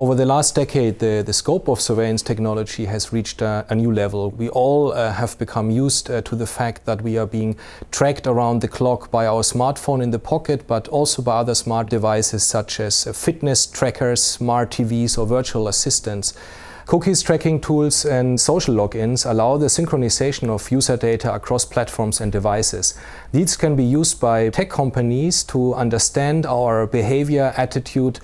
Over the last decade, the scope of surveillance technology has reached a new level. We all have become used to the fact that we are being tracked around the clock by our smartphone in the pocket, but also by other smart devices such as fitness trackers, smart TVs or virtual assistants. Cookies tracking tools and social logins allow the synchronization of user data across platforms and devices. These can be used by tech companies to understand our behavior, attitude,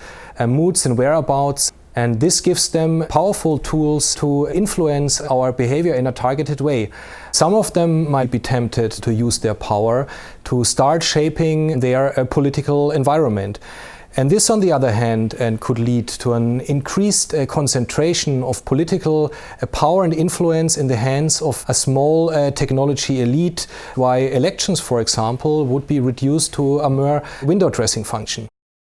moods and whereabouts. And this gives them powerful tools to influence our behavior in a targeted way. Some of them might be tempted to use their power to start shaping their political environment. And this, on the other hand, could lead to an increased concentration of political power and influence in the hands of a small technology elite, while elections, for example, would be reduced to a mere window dressing function.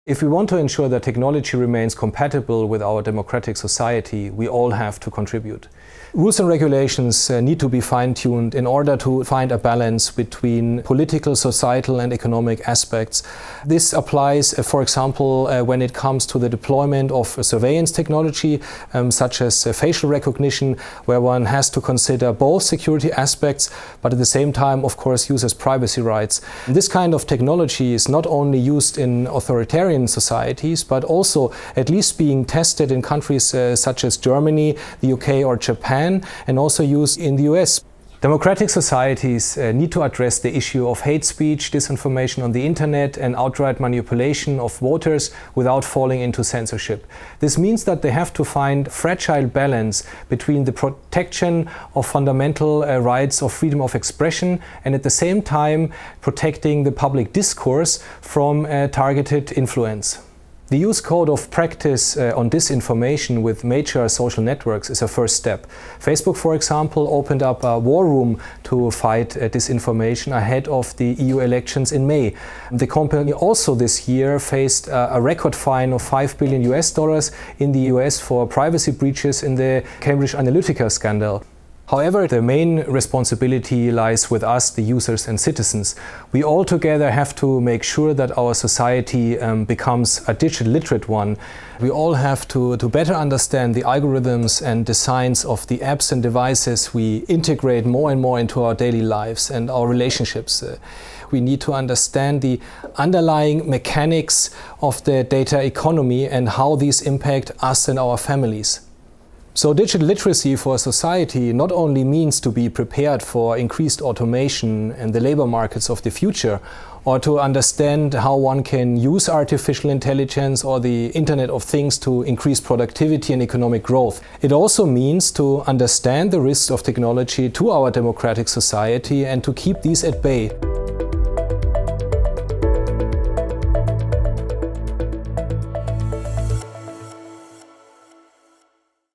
If we want to ensure that technology remains compatible with our democratic society, we all have to contribute. Rules and regulations need to be fine-tuned in order to find a balance between political, societal and economic aspects. This applies, for example, when it comes to the deployment of surveillance technology, such as facial recognition, where one has to consider both security aspects, but at the same time, of course, users' privacy rights. This kind of technology is not only used in authoritarian societies, but also at least being tested in countries such as Germany, the UK or Japan, and also used in the US. Democratic societies need to address the issue of hate speech, disinformation on the internet and outright manipulation of voters without falling into censorship. This means that they have to find a fragile balance between the protection of fundamental rights of freedom of expression and at the same time protecting the public discourse from targeted influence. The use code of practice on disinformation with major social networks is a first step. Facebook, for example, opened up a war room to fight disinformation ahead of the EU elections in May. The company also this year faced a record fine of $5 billion in the US for privacy breaches in the Cambridge Analytica scandal. However, the main responsibility lies with us, the users and citizens. We all together have to make sure that our society becomes a digital literate one. We all have to better understand the algorithms and designs of the apps and devices we integrate more and more into our daily lives and our relationships. We need to understand the underlying mechanics of the data economy and how these impact us and our families. So digital literacy for society not only means to be prepared for increased automation and the labor markets of the future, or to understand how one can use artificial intelligence or the Internet of Things to increase productivity and economic growth. It also means to understand the risks of technology to our democratic society and to keep these at bay.